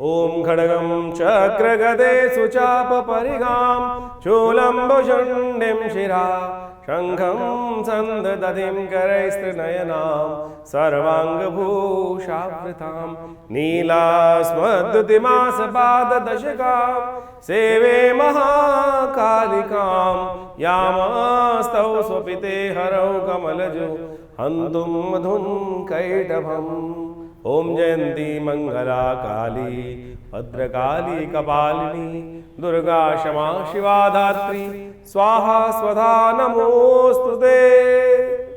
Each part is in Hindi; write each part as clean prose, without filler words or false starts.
ओम खड्गं चक्रगदे सुचापपरिगां चूलम्बुशुण्डिं शिरा शङ्खं सन्ददधिं करैस्त्रिनयनां सर्वाङ्गभूषावृतां नीलास्मद्युतिमासपाददशकां सेवे महाकालिकां यामास्तौ स्वपिते हरौ कमलजो हन्तुं मधुं कैटभम्। ओम जयंती मंगला काली भद्रकाली कपालिनी दुर्गा क्षमा शिवा धात्री स्वाहा स्वधा नमोस्तुते।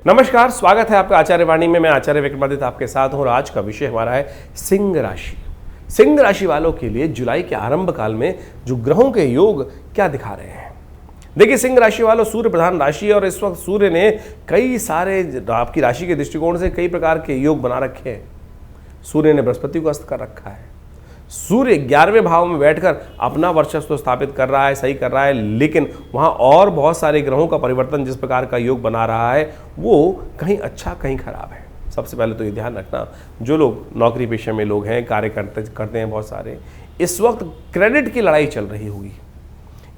नमस्कार, स्वागत है आपका आचार्य वाणी में। मैं आचार्य विक्रमादित्य आपके साथ हूँ और आज का विषय हमारा है सिंह राशि। सिंह राशि वालों के लिए जुलाई के आरंभ काल में जो ग्रहों के योग क्या दिखा रहे हैं। देखिए, सिंह राशि वालों सूर्य प्रधान राशि है और इस वक्त सूर्य ने कई सारे आपकी राशि के दृष्टिकोण से कई प्रकार के योग बना रखे हैं। सूर्य ने बृहस्पति को अस्त कर रखा है। सूर्य 11वें भाव में बैठकर अपना वर्चस्व स्थापित कर रहा है, सही कर रहा है, लेकिन वहां और बहुत सारे ग्रहों का परिवर्तन जिस प्रकार का योग बना रहा है वो कहीं अच्छा कहीं खराब है। सबसे पहले तो ये ध्यान रखना, जो लोग नौकरी पेशे में लोग हैं, कार्य करते हैं बहुत सारे, इस वक्त क्रेडिट की लड़ाई चल रही होगी।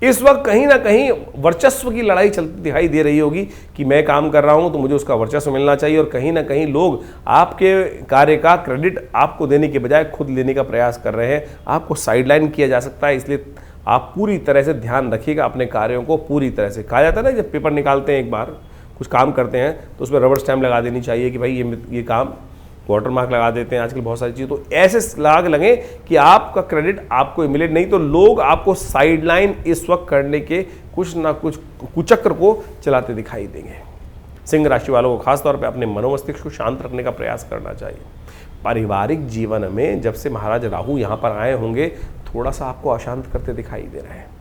इस वक्त कहीं ना कहीं वर्चस्व की लड़ाई चलती दिखाई दे रही होगी कि मैं काम कर रहा हूं तो मुझे उसका वर्चस्व मिलना चाहिए, और कहीं ना कहीं लोग आपके कार्य का क्रेडिट आपको देने के बजाय खुद लेने का प्रयास कर रहे हैं। आपको साइडलाइन किया जा सकता है, इसलिए आप पूरी तरह से ध्यान रखिएगा अपने कार्यों को। पूरी तरह से कहा जाता है ना, जब पेपर निकालते हैं, एक बार कुछ काम करते हैं तो उसमें रबर स्टैम्प लगा देनी चाहिए कि भाई ये काम, वाटर मार्क लगा देते हैं आजकल बहुत सारी चीज़, तो ऐसे लगे कि आपका क्रेडिट आपको मिले, नहीं तो लोग आपको साइडलाइन इस वक्त करने के कुछ ना कुछ कुचक्र को चलाते दिखाई देंगे। सिंह राशि वालों को खासतौर पे अपने मनोमस्तिष्क को शांत रखने का प्रयास करना चाहिए। पारिवारिक जीवन में जब से महाराज राहु यहाँ पर आए होंगे थोड़ा सा आपको अशांत करते दिखाई दे रहे हैं।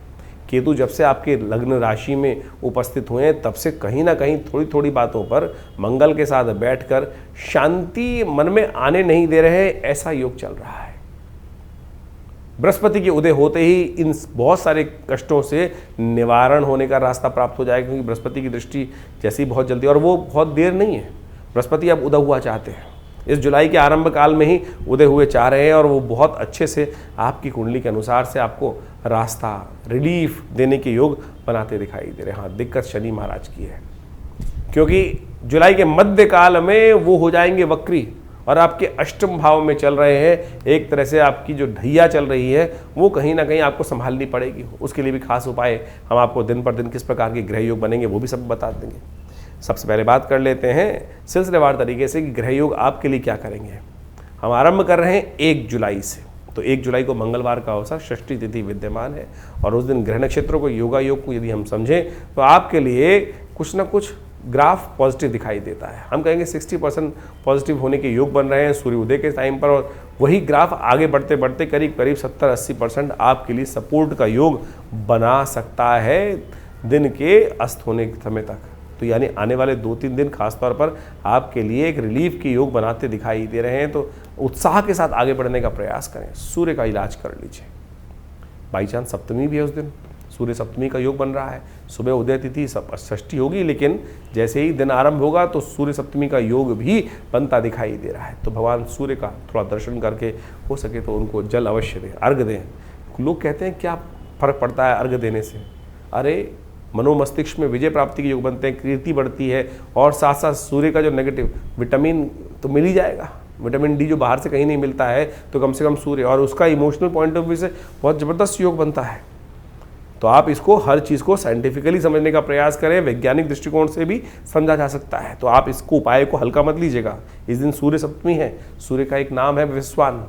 केतु जब से आपके लग्न राशि में उपस्थित हुए हैं तब से कहीं ना कहीं थोड़ी थोड़ी बातों पर मंगल के साथ बैठकर शांति मन में आने नहीं दे रहे, ऐसा योग चल रहा है। बृहस्पति के उदय होते ही इन बहुत सारे कष्टों से निवारण होने का रास्ता प्राप्त हो जाएगा, क्योंकि बृहस्पति की दृष्टि जैसी बहुत जल्दी, और वो बहुत देर नहीं है। बृहस्पति अब उदय हुआ चाहते हैं, इस जुलाई के आरंभ काल में ही उदय हुए चाह रहे हैं, और वो बहुत अच्छे से आपकी कुंडली के अनुसार से आपको रास्ता, रिलीफ देने के योग बनाते दिखाई दे रहे हैं। हाँ, दिक्कत शनि महाराज की है, क्योंकि जुलाई के मध्य काल में वो हो जाएंगे वक्री और आपके अष्टम भाव में चल रहे हैं। एक तरह से आपकी जो ढैया चल रही है वो कहीं ना कहीं आपको संभालनी पड़ेगी। उसके लिए भी खास उपाय हम आपको दिन पर दिन किस प्रकार के ग्रह योग बनेंगे वो भी सब बता देंगे। सबसे पहले बात कर लेते हैं सिलसिलेवार तरीके से कि ग्रह योग आपके लिए क्या करेंगे। हम आरंभ कर रहे हैं 1 जुलाई से। तो 1 जुलाई को मंगलवार का अवसर, षष्ठी तिथि विद्यमान है, और उस दिन ग्रह नक्षत्रों को, योगा योग को यदि हम समझें तो आपके लिए कुछ ना कुछ ग्राफ पॉजिटिव दिखाई देता है। हम कहेंगे 60% पॉजिटिव होने के योग बन रहे हैं सूर्य उदय के टाइम पर, और वही ग्राफ आगे बढ़ते बढ़ते करीब 70-80% आपके लिए सपोर्ट का योग बना सकता है दिन के अस्त होने के समय तक। तो यानी आने वाले 2-3 दिन खासतौर पर आपके लिए एक रिलीफ के योग बनाते दिखाई दे रहे हैं। तो उत्साह के साथ आगे बढ़ने का प्रयास करें, सूर्य का इलाज कर लीजिए। बाई चांस सप्तमी भी है उस दिन, सूर्य सप्तमी का योग बन रहा है। सुबह उदय तिथि षष्ठी होगी, लेकिन जैसे ही दिन आरंभ होगा तो सूर्य सप्तमी का योग भी बनता दिखाई दे रहा है। तो भगवान सूर्य का थोड़ा दर्शन करके हो सके तो उनको जल अवश्य दें, अर्घ दें। लोग कहते हैं क्या फर्क पड़ता है अर्घ देने से? अरे, मनोमस्तिष्क में विजय प्राप्ति के योग बनते हैं, कीर्ति बढ़ती है, और साथ साथ सूर्य का जो नेगेटिव विटामिन तो मिल ही जाएगा। विटामिन डी जो बाहर से कहीं नहीं मिलता है, तो कम से कम सूर्य, और उसका इमोशनल पॉइंट ऑफ व्यू से बहुत ज़बरदस्त योग बनता है। तो आप इसको, हर चीज़ को साइंटिफिकली समझने का प्रयास करें, वैज्ञानिक दृष्टिकोण से भी समझा जा सकता है। तो आप इसको, उपाय को हल्का मत लीजिएगा। इस दिन सूर्य सप्तमी है, सूर्य का एक नाम है विश्वान,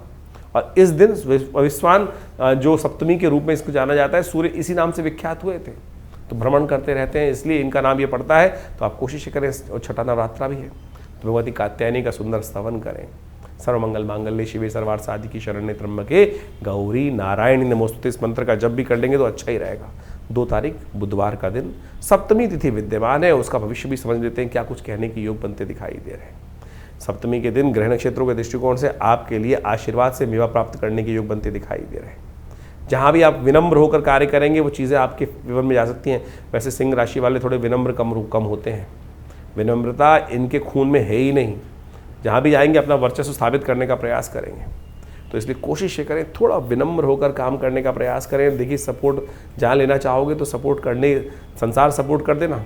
और इस दिन विश्वान जो सप्तमी के रूप में इसको जाना जाता है, सूर्य इसी नाम से विख्यात हुए थे, तो भ्रमण करते रहते हैं, इसलिए इनका नाम ये पड़ता है। तो आप कोशिश करें, और छठा नवरात्रा भी है, तो भगवती कात्यायनी का सुंदर स्तवन करें। सर्वमंगल मांगल्ये शिवे सर्वार्थ साधिके शरण्ये त्र्यंबके गौरी नारायणी नमोस्तुते, इस मंत्र का जब भी कर लेंगे तो अच्छा ही रहेगा। 2 तारीख बुधवार का दिन, सप्तमी तिथि विद्यमान है, उसका भविष्य भी समझ लेते हैं, क्या कुछ कहने के योग बनते दिखाई दे रहे हैं। सप्तमी के दिन ग्रह नक्षत्रों के दृष्टिकोण से आपके लिए आशीर्वाद से मेवा प्राप्त करने के योग बनते दिखाई दे रहे हैं। जहाँ भी आप विनम्र होकर कार्य करेंगे वो चीज़ें आपके फेवर में जा सकती हैं। वैसे सिंह राशि वाले थोड़े विनम्र कम होते हैं, विनम्रता इनके खून में है ही नहीं। जहाँ भी जाएंगे अपना वर्चस्व स्थापित करने का प्रयास करेंगे। तो तो इसलिए कोशिश ये करें, थोड़ा विनम्र होकर काम करने का प्रयास करें। देखिए सपोर्ट जहाँ लेना चाहोगे तो सपोर्ट करने, संसार सपोर्ट कर देना,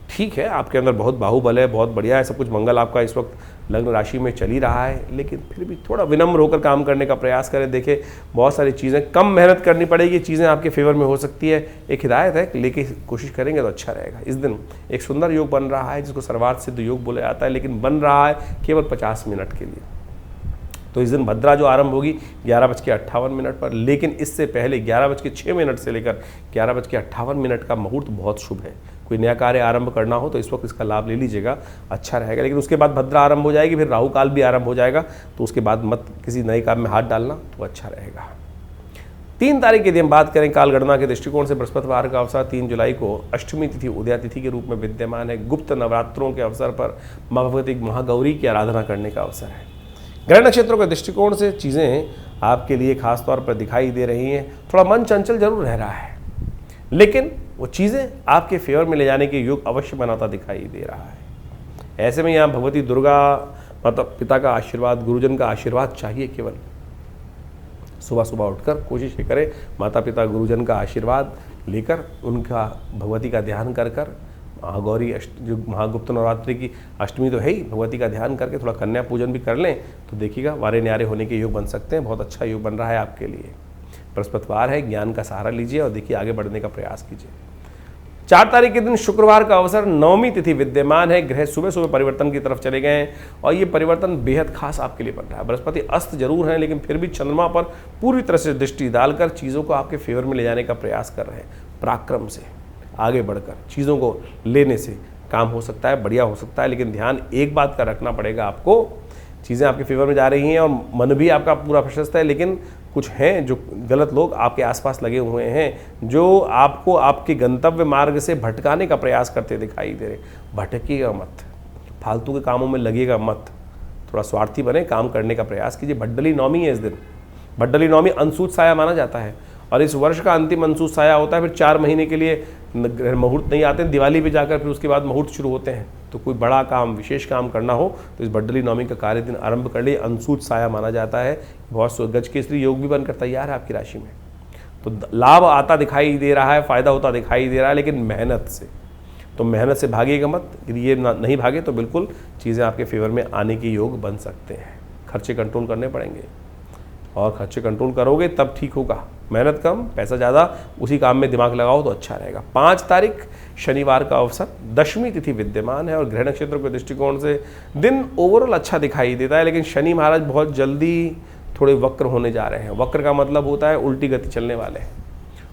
ठीक है, आपके अंदर बहुत बाहुबल है, बहुत बढ़िया है सब कुछ, मंगल आपका इस वक्त लग्न राशि में चल ही रहा है, लेकिन फिर भी थोड़ा विनम्र होकर काम करने का प्रयास करें। देखिए बहुत सारी चीज़ें कम मेहनत करनी पड़ेगी, चीज़ें आपके फेवर में हो सकती है। एक हिदायत है, लेके कोशिश करेंगे तो अच्छा रहेगा। इस दिन एक सुंदर योग बन रहा है जिसको सर्वार्थ सिद्ध योग बोला जाता है, लेकिन बन रहा है केवल 50 मिनट के लिए। तो इस दिन भद्रा जो आरंभ होगी 11:58 पर, लेकिन इससे पहले 11:06 से लेकर 11:58 का मुहूर्त बहुत शुभ है। कोई नया कार्य आरंभ करना हो तो इस वक्त इसका लाभ ले लीजिएगा, अच्छा रहेगा। लेकिन उसके बाद भद्रा आरंभ हो जाएगी, फिर राहु काल भी आरंभ हो जाएगा, तो उसके बाद मत किसी नए काम में हाथ डालना, तो अच्छा रहेगा। 3 तारीख की हम बात करें काल गणना के दृष्टिकोण से, बृहस्पतिवार का अवसर 3 जुलाई को अष्टमी तिथि उदया तिथि के रूप में विद्यमान है। गुप्त नवरात्रों के अवसर पर माँ भगवती महागौरी की आराधना करने का अवसर है। ग्रह नक्षत्रों के दृष्टिकोण से चीज़ें आपके लिए खास तौर पर दिखाई दे रही हैं। थोड़ा मन चंचल जरूर रह रहा है, लेकिन वो चीज़ें आपके फेवर में ले जाने के योग अवश्य बनाता दिखाई दे रहा है। ऐसे में यहाँ भगवती दुर्गा माता पिता का आशीर्वाद, गुरुजन का आशीर्वाद चाहिए। केवल सुबह सुबह उठकर कोशिश ये करें, माता पिता गुरुजन का आशीर्वाद लेकर उनका भगवती का ध्यान कर कर, महागौरी जो महागुप्त नवरात्रि की अष्टमी तो है ही, भगवती का ध्यान करके थोड़ा कन्या पूजन भी कर लें तो देखिएगा वारे न्यारे होने के योग बन सकते हैं। बहुत अच्छा योग बन रहा है आपके लिए। बृहस्पतिवार है, ज्ञान का सहारा लीजिए और देखिए आगे बढ़ने का प्रयास कीजिए। 4 तारीख के दिन शुक्रवार का अवसर, नवमी तिथि विद्यमान है। ग्रह सुबह सुबह परिवर्तन की तरफ चले गए हैं और ये परिवर्तन बेहद खास आपके लिए बन रहा है। बृहस्पति अस्त जरूर हैं, लेकिन फिर भी चंद्रमा पर पूरी तरह से दृष्टि डालकर चीज़ों को आपके फेवर में ले जाने का प्रयास कर रहे हैं। पराक्रम से आगे बढ़कर चीज़ों को लेने से काम हो सकता है, बढ़िया हो सकता है, लेकिन ध्यान एक बात का रखना पड़ेगा आपको, चीज़ें आपके फेवर में जा रही हैं और मन भी आपका पूरा प्रशस्त है, लेकिन कुछ हैं जो गलत लोग आपके आसपास लगे हुए हैं जो आपको आपके गंतव्य मार्ग से भटकाने का प्रयास करते दिखाई दे रहे। भटकिएगा मत, फालतू के कामों में लगेगा मत, थोड़ा स्वार्थी बने, काम करने का प्रयास कीजिए। भड्डली नौमी है इस दिन। भड्डली नौमी अनसूत साया माना जाता है और इस वर्ष का अंतिम अनसूत साया होता है। फिर 4 महीने के लिए मुहूर्त नहीं आते हैं, दिवाली पे जाकर फिर उसके बाद मुहूर्त शुरू होते हैं। तो कोई बड़ा काम, विशेष काम करना हो तो इस भड्डली नौमी का कार्य दिन आरंभ कर लिए। अनसूत साया माना जाता है। बहुत गज केसरी योग भी बनकर तैयार है आपकी राशि में, तो लाभ आता दिखाई दे रहा है, फायदा होता दिखाई दे रहा है, लेकिन मेहनत से, तो मेहनत से भागिएगा मत। यदि ये नहीं भागे तो बिल्कुल चीज़ें आपके फेवर में आने के योग बन सकते हैं। खर्चे कंट्रोल करने पड़ेंगे और खर्चे कंट्रोल करोगे तब ठीक होगा। मेहनत कम, पैसा ज़्यादा, उसी काम में दिमाग लगाओ तो अच्छा रहेगा। 5 तारीख शनिवार का अवसर, दशमी तिथि विद्यमान है और ग्रह नक्षत्रों के दृष्टिकोण से दिन ओवरऑल अच्छा दिखाई देता है, लेकिन शनि महाराज बहुत जल्दी थोड़े वक्र होने जा रहे हैं। वक्र का मतलब होता है उल्टी गति चलने वाले,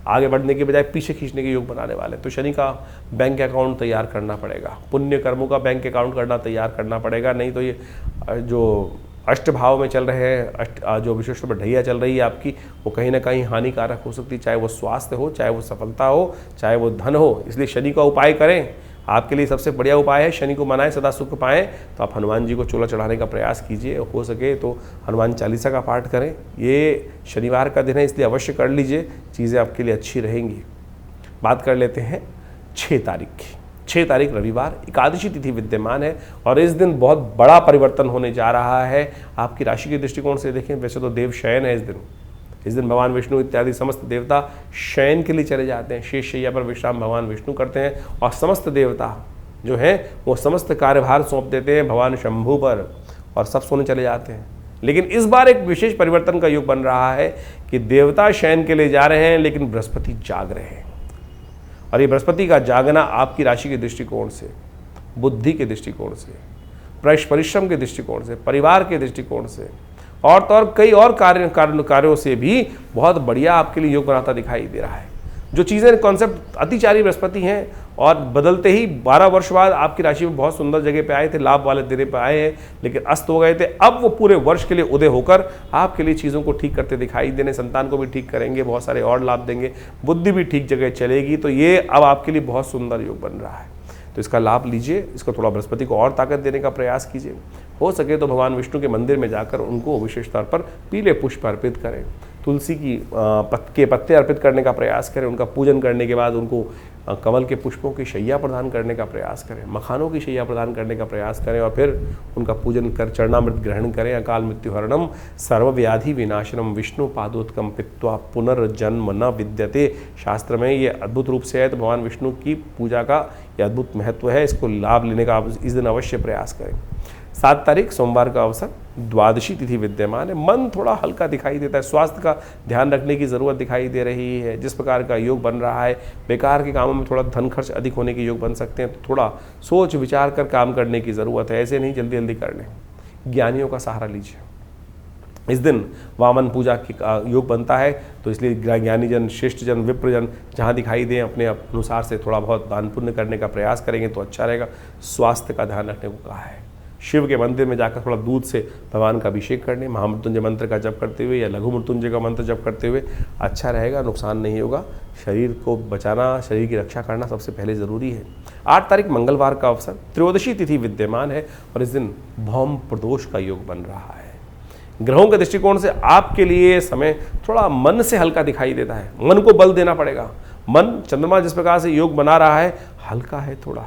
आगे बढ़ने के बजाय पीछे खींचने के योग बनाने वाले। तो शनि का बैंक अकाउंट तैयार करना पड़ेगा, पुण्य कर्मों का बैंक अकाउंट तैयार करना पड़ेगा, नहीं तो ये जो अष्ट भाव में चल रहे हैं, जो विशेष रूप से ढैया चल रही है आपकी, वो कहीं ना कहीं हानिकारक हो सकती है, चाहे वो स्वास्थ्य हो, चाहे वो सफलता हो, चाहे वो धन हो। इसलिए शनि का उपाय करें, आपके लिए सबसे बढ़िया उपाय है शनि को मनाएं, सदा सुख पाएं। तो आप हनुमान जी को चोला चढ़ाने का प्रयास कीजिए, हो सके तो हनुमान चालीसा का पाठ करें। ये शनिवार का दिन है इसलिए अवश्य कर लीजिए, चीज़ें आपके लिए अच्छी रहेंगी। बात कर लेते हैं 6 तारीख की। 6 तारीख रविवार, एकादशी तिथि विद्यमान है और इस दिन बहुत बड़ा परिवर्तन होने जा रहा है आपकी राशि के दृष्टिकोण से। देखें, वैसे तो देव शयन है इस दिन भगवान विष्णु इत्यादि समस्त देवता शयन के लिए चले जाते हैं, शेष शैया पर विश्राम भगवान विष्णु करते हैं और समस्त देवता जो हैं वो समस्त कार्यभार सौंप देते हैं भगवान शंभु पर और सब सोने चले जाते हैं। लेकिन इस बार एक विशेष परिवर्तन का योग बन रहा है कि देवता शयन के लिए जा रहे हैं लेकिन बृहस्पति जाग रहे हैं। और ये बृहस्पति का जागना आपकी राशि के दृष्टिकोण से, बुद्धि के दृष्टिकोण से, परिश्रम के दृष्टिकोण से, परिवार के दृष्टिकोण से और तो और कई और कार्यों से भी बहुत बढ़िया आपके लिए योग बनाता दिखाई दे रहा है। जो चीज़ें कॉन्सेप्ट अतिचारी बृहस्पति हैं और बदलते ही 12 वर्ष बाद आपकी राशि में बहुत सुंदर जगह पे आए थे, लाभ वाले दिने पे आए हैं, लेकिन अस्त हो गए थे। अब वो पूरे वर्ष के लिए उदय होकर आपके लिए चीज़ों को ठीक करते दिखाई देने, संतान को भी ठीक करेंगे, बहुत सारे और लाभ देंगे, बुद्धि भी ठीक जगह चलेगी। तो ये अब आपके लिए बहुत सुंदर योग बन रहा है, तो इसका लाभ लीजिए। इसको थोड़ा बृहस्पति को और ताकत देने का प्रयास कीजिए। हो सके तो भगवान विष्णु के मंदिर में जाकर उनको विशेष तौर पर पीले पुष्प अर्पित करें। तुलसी की के पत्ते अर्पित करने का प्रयास करें। उनका पूजन करने के बाद उनको कमल के पुष्पों की शैया प्रदान करने का प्रयास करें, मखानों की शैया प्रदान करने का प्रयास करें और फिर उनका पूजन कर चरणामृत ग्रहण करें। अकाल मृत्युहरणम सर्वव्याधि विनाशनम विष्णु पादोत्कम पित्वा पुनर्जन्म न विद्यते, शास्त्र में ये अद्भुत रूप से है। तो भगवान विष्णु की पूजा का ये अद्भुत महत्व है, इसको लाभ लेने का आप इस दिन अवश्य प्रयास करें। 7 तारीख सोमवार का अवसर, द्वादशी तिथि विद्यमान है। मन थोड़ा हल्का दिखाई देता है, स्वास्थ्य का ध्यान रखने की ज़रूरत दिखाई दे रही है। जिस प्रकार का योग बन रहा है, बेकार के कामों में थोड़ा धन खर्च अधिक होने के योग बन सकते हैं, तो थोड़ा सोच विचार कर काम करने की ज़रूरत है, ऐसे नहीं जल्दी जल्दी कर लें। ज्ञानियों का सहारा लीजिए। इस दिन वामन पूजा की योग बनता है, तो इसलिए ज्ञानीजन, श्रेष्ठजन, विप्रजन जहाँ दिखाई दें अपने अनुसार से थोड़ा बहुत दान पुण्य करने का प्रयास करेंगे तो अच्छा रहेगा। स्वास्थ्य का ध्यान रखने को कहा है। शिव के मंदिर में जाकर थोड़ा दूध से भगवान का अभिषेक करने, महामृत्युंजय मंत्र का जप करते हुए या लघु मृत्युंजय का मंत्र जप करते हुए अच्छा रहेगा, नुकसान नहीं होगा। शरीर को बचाना, शरीर की रक्षा करना सबसे पहले ज़रूरी है। 8 तारीख मंगलवार का अवसर, त्रयोदशी तिथि विद्यमान है और इस दिन भौम प्रदोष का योग बन रहा है। ग्रहों के दृष्टिकोण से आपके लिए समय थोड़ा मन से हल्का दिखाई देता है, मन को बल देना पड़ेगा। मन, चंद्रमा जिस प्रकार से योग बना रहा है, हल्का है थोड़ा,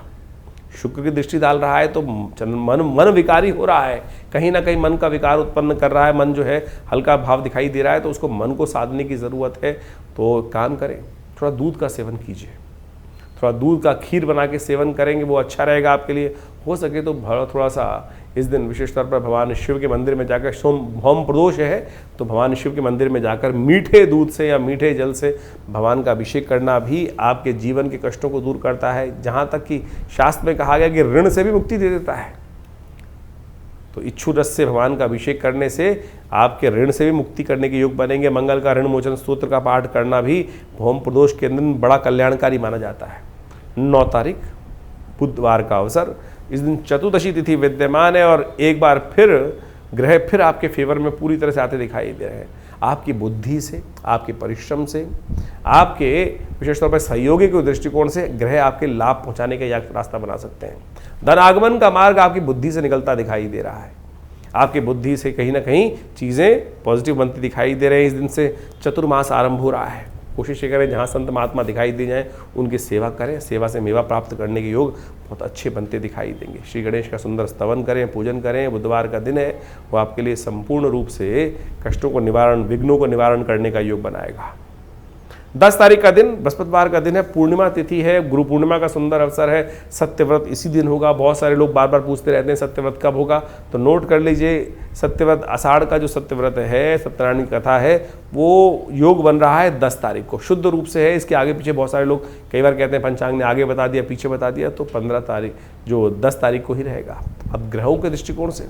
शुक्र की दृष्टि डाल रहा है तो मन विकारी हो रहा है, कहीं ना कहीं मन का विकार उत्पन्न कर रहा है। मन जो है हल्का भाव दिखाई दे रहा है, तो उसको मन को साधने की ज़रूरत है। तो काम करें, थोड़ा दूध का सेवन कीजिए, थोड़ा दूध का खीर बना के सेवन करेंगे, वो अच्छा रहेगा आपके लिए। हो सके तो थोड़ा सा इस दिन विशेष तौर पर भगवान शिव के मंदिर में जाकर, भौम प्रदोष है तो भगवान शिव के मंदिर में जाकर मीठे दूध से या मीठे जल से भगवान का अभिषेक करना भी आपके जीवन के कष्टों को दूर करता है। जहाँ तक कि शास्त्र में कहा गया कि ऋण से भी मुक्ति दे देता है, तो इच्छु रस से भगवान का अभिषेक करने से आपके ऋण से भी मुक्ति करने के योग बनेंगे। मंगल का ऋण मोचन स्तोत्र का पाठ करना भी भौम प्रदोष के दिन बड़ा कल्याणकारी माना जाता है। 9 तारीख बुधवार का अवसर, इस दिन चतुर्दशी तिथि विद्यमान है और एक बार फिर ग्रह फिर आपके फेवर में पूरी तरह से आते दिखाई दे रहे हैं। आपकी बुद्धि से, आपके परिश्रम से, आपके विशेष तौर पर सहयोगी के दृष्टिकोण से ग्रह आपके लाभ पहुंचाने का यह रास्ता बना सकते हैं। धन आगमन का मार्ग आपकी बुद्धि से निकलता दिखाई दे रहा है। आपकी बुद्धि से कहीं ना कहीं चीज़ें पॉजिटिव बनती दिखाई दे रहे हैं। इस दिन से चतुर्मास आरंभ हो रहा है। कोशिश करें जहाँ संत महात्मा दिखाई दे जाएं उनकी सेवा करें, सेवा से मेवा प्राप्त करने के योग बहुत अच्छे बनते दिखाई देंगे। श्री गणेश का सुंदर स्तवन करें, पूजन करें। बुधवार का दिन है, वो आपके लिए संपूर्ण रूप से कष्टों को निवारण, विघ्नों को निवारण करने का योग बनाएगा। 10 तारीख का दिन बृहस्पतिवार का दिन है, पूर्णिमा तिथि है, गुरु पूर्णिमा का सुंदर अवसर है। सत्यव्रत इसी दिन होगा। बहुत सारे लोग बार बार पूछते रहते हैं सत्यव्रत कब होगा, तो नोट कर लीजिए। सत्यव्रत आषाढ़ का जो सत्यव्रत है, सत्यनारायण की कथा है, वो योग बन रहा है 10 तारीख को, शुद्ध रूप से है। इसके आगे पीछे बहुत सारे लोग कई बार कहते हैं पंचांग ने आगे बता दिया, पीछे बता दिया, तो 15 तारीख जो 10 तारीख को ही रहेगा। अब ग्रहों के दृष्टिकोण से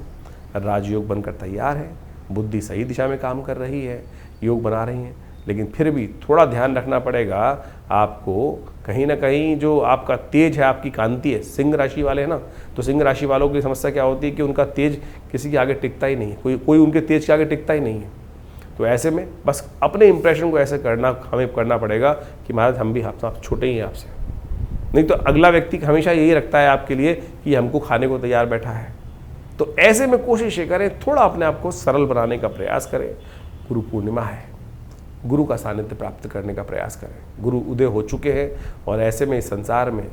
राजयोग बनकर तैयार है, बुद्धि सही दिशा में काम कर रही है, योग बना रही है, लेकिन फिर भी थोड़ा ध्यान रखना पड़ेगा आपको। कहीं ना कहीं जो आपका तेज है, आपकी कांति है, सिंह राशि वाले हैं ना, तो सिंह राशि वालों की समस्या क्या होती है कि उनका तेज किसी के आगे टिकता ही नहीं है, कोई उनके तेज के आगे टिकता ही नहीं है। तो ऐसे में बस अपने इंप्रेशन को ऐसे हमें करना पड़ेगा कि महाराज हम भी आप छोटे ही हैं आपसे, नहीं तो अगला व्यक्ति हमेशा यही रखता है आपके लिए कि हमको खाने को तैयार बैठा है। तो ऐसे में कोशिश ये करें, थोड़ा अपने आप को सरल बनाने का प्रयास करें। गुरु पूर्णिमा है, गुरु का सानिध्य प्राप्त करने का प्रयास करें। गुरु उदय हो चुके हैं और ऐसे में इस संसार में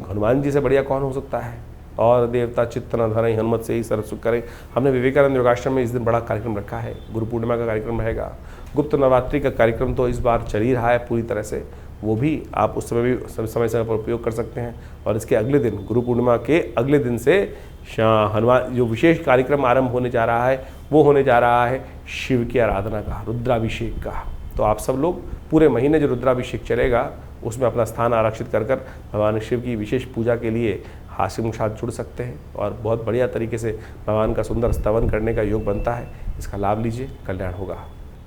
हनुमान जी से बढ़िया कौन हो सकता है। और देवता चित्त न धरई हनुमत से ही सर्व सुख करें। हमने विवेकानंद योगाश्रम में इस दिन बड़ा कार्यक्रम रखा है, गुरु पूर्णिमा का कार्यक्रम रहेगा। गुप्त नवरात्रि का कार्यक्रम तो इस बार चल ही रहा है पूरी तरह से, वो भी आप उस समय भी समय पर उपयोग कर सकते हैं। और इसके अगले दिन, गुरु पूर्णिमा के अगले दिन से हनुमान जो विशेष कार्यक्रम आरंभ होने जा रहा है, वो होने जा रहा है शिव की आराधना का, रुद्राभिषेक का। तो आप सब लोग पूरे महीने जो रुद्राभिषेक चलेगा उसमें अपना स्थान आरक्षित कर भगवान शिव की विशेष पूजा के लिए हाशिम के साथ जुड़ सकते हैं और बहुत बढ़िया तरीके से भगवान का सुंदर स्तवन करने का योग बनता है। इसका लाभ लीजिए, कल्याण होगा।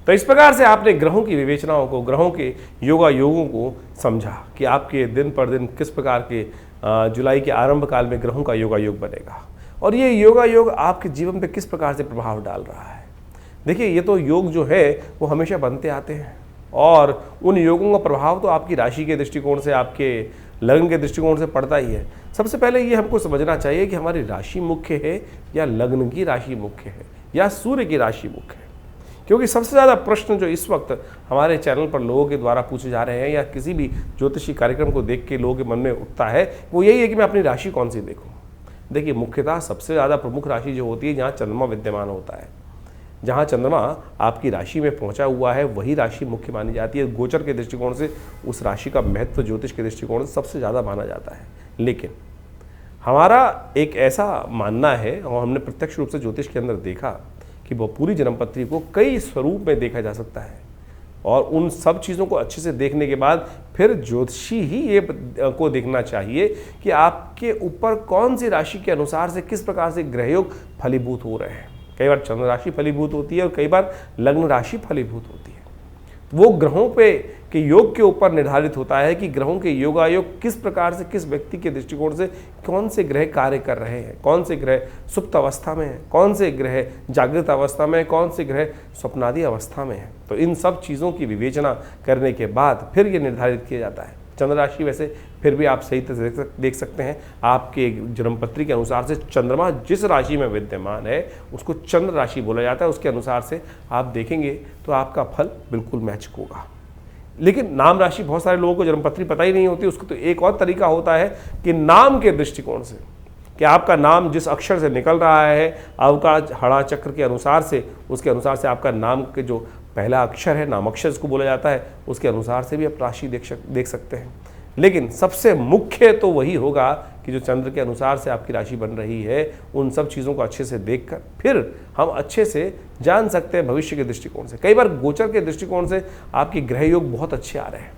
तो इस प्रकार से आपने ग्रहों की विवेचनाओं को, ग्रहों के योगों को समझा कि आपके दिन पर दिन किस प्रकार के जुलाई के आरंभ काल में ग्रहों का योग बनेगा और ये योग आपके जीवन पे किस प्रकार से प्रभाव डाल रहा है। देखिए, ये तो योग जो है वो हमेशा बनते आते हैं और उन योगों का प्रभाव तो आपकी राशि के दृष्टिकोण से, आपके लग्न के दृष्टिकोण से पड़ता ही है। सबसे पहले ये हमको समझना चाहिए कि हमारी राशि मुख्य है या लग्न की राशि मुख्य है या सूर्य की राशि मुख्य है। क्योंकि सबसे ज़्यादा प्रश्न जो इस वक्त हमारे चैनल पर लोगों के द्वारा पूछे जा रहे हैं या किसी भी ज्योतिषी कार्यक्रम को देख के लोगों के मन में उठता है, वो यही है कि मैं अपनी राशि कौन सी देखूं। देखिए, मुख्यतः सबसे ज़्यादा प्रमुख राशि जो होती है जहाँ चंद्रमा विद्यमान होता है, जहाँ चंद्रमा आपकी राशि में पहुंचा हुआ है, वही राशि मुख्य मानी जाती है। गोचर के दृष्टिकोण से उस राशि का महत्व ज्योतिष के दृष्टिकोण से सबसे ज़्यादा माना जाता है। लेकिन हमारा एक ऐसा मानना है, और हमने प्रत्यक्ष रूप से ज्योतिष के अंदर देखा कि वह पूरी जन्मपत्री को कई स्वरूप में देखा जा सकता है, और उन सब चीज़ों को अच्छे से देखने के बाद फिर ज्योतिषी ही ये को देखना चाहिए कि आपके ऊपर कौन सी राशि के अनुसार से किस प्रकार से ग्रहयोग फलीभूत हो रहे हैं। कई बार चंद्र राशि फलीभूत होती है और कई बार लग्न राशि फलीभूत होती है। वो ग्रहों पे के योग के ऊपर निर्धारित होता है कि ग्रहों के योगायोग किस प्रकार से किस व्यक्ति के दृष्टिकोण से कौन से ग्रह कार्य कर रहे हैं, कौन से ग्रह सुप्त अवस्था में है, कौन से ग्रह जागृत अवस्था में है, कौन से ग्रह स्वप्नादि अवस्था में है। तो इन सब चीज़ों की विवेचना करने के बाद फिर ये निर्धारित किया जाता है। चंद्र राशि वैसे फिर भी आप सही तरह से देख सकते हैं, आपके जन्मपत्री के अनुसार से चंद्रमा जिस राशि में विद्यमान है उसको चंद्र राशि बोला जाता है। उसके अनुसार से आप देखेंगे तो आपका फल बिल्कुल मैच होगा। लेकिन नाम राशि बहुत सारे लोगों को जन्मपत्री पता ही नहीं होती। उसको तो एक और तरीका होता है कि नाम के दृष्टिकोण से, कि आपका नाम जिस अक्षर से निकल रहा है, अवकाश हड़ा चक्र के अनुसार से, उसके अनुसार से आपका नाम के जो पहला अक्षर है, नाम अक्षर इसको बोला जाता है, उसके अनुसार से भी आप राशि देख सकते हैं। लेकिन सबसे मुख्य तो वही होगा कि जो चंद्र के अनुसार से आपकी राशि बन रही है, उन सब चीज़ों को अच्छे से देखकर फिर हम अच्छे से जान सकते हैं भविष्य के दृष्टिकोण से। कई बार गोचर के दृष्टिकोण से आपके ग्रह योग बहुत अच्छे आ रहे हैं,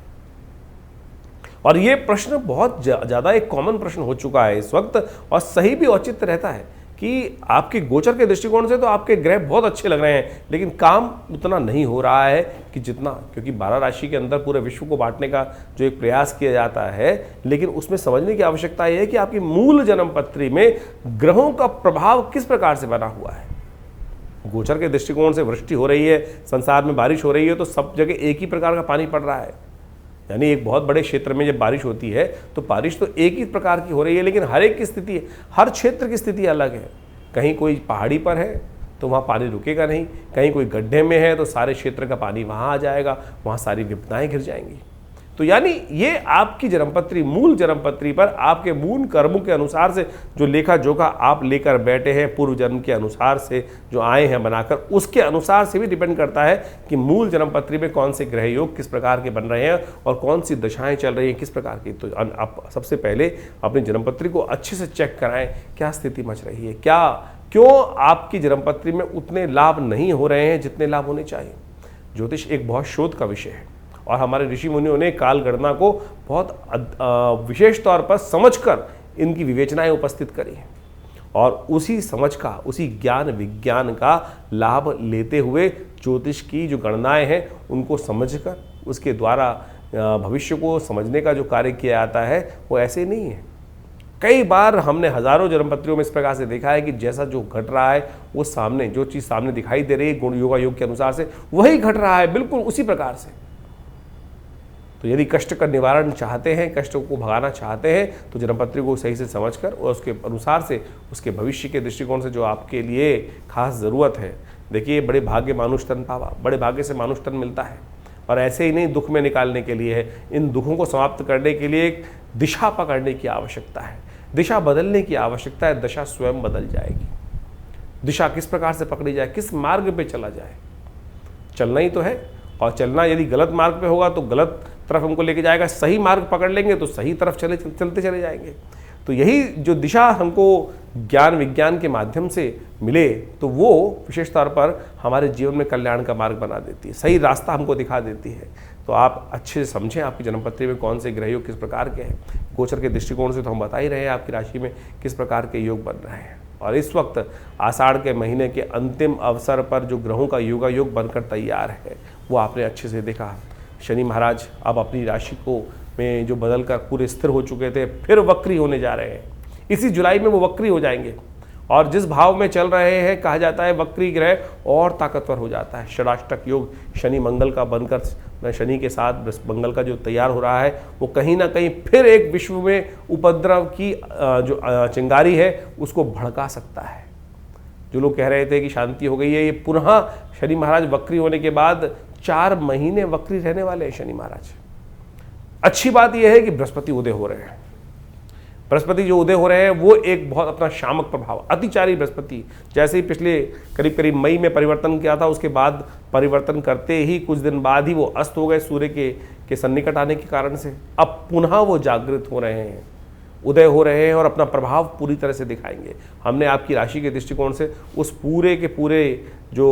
और ये प्रश्न बहुत ज़्यादा एक कॉमन प्रश्न हो चुका है इस वक्त, और सही भी औचित्य रहता है कि आपके गोचर के दृष्टिकोण से तो आपके ग्रह बहुत अच्छे लग रहे हैं, लेकिन काम उतना नहीं हो रहा है कि जितना, क्योंकि 12 राशि के अंदर पूरे विश्व को बांटने का जो एक प्रयास किया जाता है, लेकिन उसमें समझने की आवश्यकता यह है कि आपकी मूल जन्मपत्री में ग्रहों का प्रभाव किस प्रकार से बना हुआ है। गोचर के दृष्टिकोण से वृष्टि हो रही है, संसार में बारिश हो रही है, तो सब जगह एक ही प्रकार का पानी पड़ रहा है। यानी एक बहुत बड़े क्षेत्र में जब बारिश होती है तो बारिश तो एक ही प्रकार की हो रही है, लेकिन हर एक की स्थिति, हर क्षेत्र की स्थिति अलग है। कहीं कोई पहाड़ी पर है तो वहाँ पानी रुकेगा नहीं, कहीं कोई गड्ढे में है तो सारे क्षेत्र का पानी वहाँ आ जाएगा, वहाँ सारी विपदाएं घिर जाएंगी। तो यानी ये आपकी जन्मपत्री, मूल जन्मपत्री पर आपके मूल कर्मों के अनुसार से जो लेखा जोखा आप लेकर बैठे हैं, पूर्व जन्म के अनुसार से जो आए हैं बनाकर, उसके अनुसार से भी डिपेंड करता है कि मूल जन्मपत्री में कौन से ग्रह योग किस प्रकार के बन रहे हैं और कौन सी दशाएं चल रही हैं किस प्रकार की। तो आप सबसे पहले अपनी जन्मपत्री को अच्छे से चेक कराएं, क्या स्थिति मच रही है, क्यों आपकी जन्मपत्री में उतने लाभ नहीं हो रहे हैं जितने लाभ होने चाहिए। ज्योतिष एक बहुत शोध का विषय है, और हमारे ऋषि मुनियों ने काल गणना को बहुत विशेष तौर पर समझकर इनकी विवेचनाएं उपस्थित करी हैं, और उसी समझ का, उसी ज्ञान विज्ञान का लाभ लेते हुए ज्योतिष की जो गणनाएं हैं उनको समझकर उसके द्वारा भविष्य को समझने का जो कार्य किया जाता है वो ऐसे नहीं है। कई बार हमने हजारों जन्मपत्रियों में इस प्रकार से देखा है कि जैसा जो घट रहा है वो सामने, जो चीज़ सामने दिखाई दे रही है गुण योगा योग के अनुसार से, वही घट रहा है बिल्कुल उसी प्रकार से। तो यदि कष्ट का निवारण चाहते हैं, कष्ट को भगाना चाहते हैं, तो जन्मपत्री को सही से समझकर और उसके अनुसार से उसके भविष्य के दृष्टिकोण से जो आपके लिए खास ज़रूरत है। देखिए, बड़े भाग्य मानुष तन पावा, बड़े भाग्य से मानुष तन मिलता है, और ऐसे ही नहीं दुख में निकालने के लिए है। इन दुखों को समाप्त करने के लिए एक दिशा पकड़ने की आवश्यकता है, दिशा बदलने की आवश्यकता है। दशा स्वयं बदल जाएगी। दिशा किस प्रकार से पकड़ी जाए, किस मार्ग पे चला जाए, चलना ही तो है। और चलना यदि गलत मार्ग पे होगा तो गलत तरफ हमको लेके जाएगा, सही मार्ग पकड़ लेंगे तो सही तरफ चलते चले जाएंगे। तो यही जो दिशा हमको ज्ञान विज्ञान के माध्यम से मिले तो वो विशेष तौर पर हमारे जीवन में कल्याण का मार्ग बना देती है, सही रास्ता हमको दिखा देती है। तो आप अच्छे से समझें आपकी जन्मपत्री में कौन से ग्रह योग किस प्रकार के हैं। गोचर के दृष्टिकोण से तो हम बता ही रहे हैं आपकी राशि में किस प्रकार के योग बन रहे हैं। और इस वक्त आषाढ़ के महीने के अंतिम अवसर पर जो ग्रहों का योगा योग बनकर तैयार है वो आपने अच्छे से देखा। शनि महाराज अब अपनी राशि को में जो बदल कर पूरे स्थिर हो चुके थे, फिर वक्री होने जा रहे हैं। इसी जुलाई में वो वक्री हो जाएंगे, और जिस भाव में चल रहे हैं कहा जाता है वक्री ग्रह और ताकतवर हो जाता है। षडाष्टक योग शनि मंगल का बनकर, शनि के साथ मंगल का जो तैयार हो रहा है वो कहीं ना कहीं फिर एक विश्व में उपद्रव की जो चिंगारी है उसको भड़का सकता है। जो लोग कह रहे थे कि शांति हो गई है, ये पुनः शनि महाराज वक्री होने के बाद 4 महीने वक्री रहने वाले हैं शनि महाराज। अच्छी बात यह है कि बृहस्पति उदय हो रहे हैं। बृहस्पति जो उदय हो रहे हैं वो एक बहुत अपना शामक प्रभाव, अतिचारी बृहस्पति, जैसे ही पिछले करीब करीब मई में परिवर्तन किया था, उसके बाद परिवर्तन करते ही कुछ दिन बाद ही वो अस्त हो गए सूर्य के सन्निकट आने के कारण से। अब पुनः वो जागृत हो रहे हैं, उदय हो रहे हैं और अपना प्रभाव पूरी तरह से दिखाएंगे। हमने आपकी राशि के दृष्टिकोण से उस पूरे के पूरे जो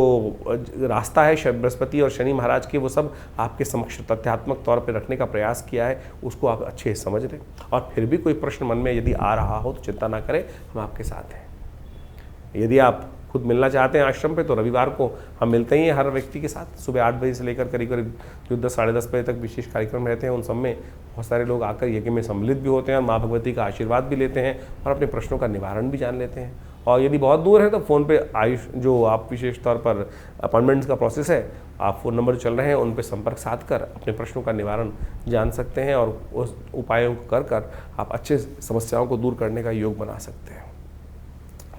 रास्ता है बृहस्पति और शनि महाराज के, वो सब आपके समक्ष तथ्यात्मक तौर पर रखने का प्रयास किया है, उसको आप अच्छे से समझ लें। और फिर भी कोई प्रश्न मन में यदि आ रहा हो तो चिंता ना करें, हम आपके साथ हैं। यदि आप खुद मिलना चाहते हैं आश्रम पे तो रविवार को हम मिलते ही हैं हर व्यक्ति के साथ, सुबह 8 बजे से लेकर करीब करीब जो 10 साढ़े 10 बजे तक विशेष कार्यक्रम रहते हैं। उन सब में बहुत सारे लोग आकर यज्ञ में सम्मिलित भी होते हैं और माँ भगवती का आशीर्वाद भी लेते हैं और अपने प्रश्नों का निवारण भी जान लेते हैं। और यदि बहुत दूर है तो फ़ोन पे आयुष जो आप विशेष तौर पर अपॉइंटमेंट्स का प्रोसेस है, आप फ़ोन नंबर चल रहे हैं उन पर संपर्क साध कर अपने प्रश्नों का निवारण जान सकते हैं और उस उपायों को कर आप अच्छे समस्याओं को दूर करने का योग बना सकते हैं।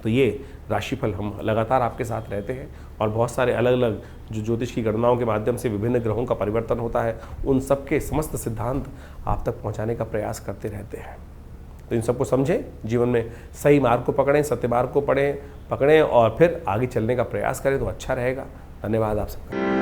तो ये राशिफल हम लगातार आपके साथ रहते हैं और बहुत सारे अलग अलग जो ज्योतिष की गणनाओं के माध्यम से विभिन्न ग्रहों का परिवर्तन होता है, उन सब के समस्त सिद्धांत आप तक पहुंचाने का प्रयास करते रहते हैं। तो इन सबको समझें, जीवन में सही मार्ग को पकड़ें, सत्य मार्ग को पकड़ें और फिर आगे चलने का प्रयास करें तो अच्छा रहेगा। धन्यवाद आप सबका।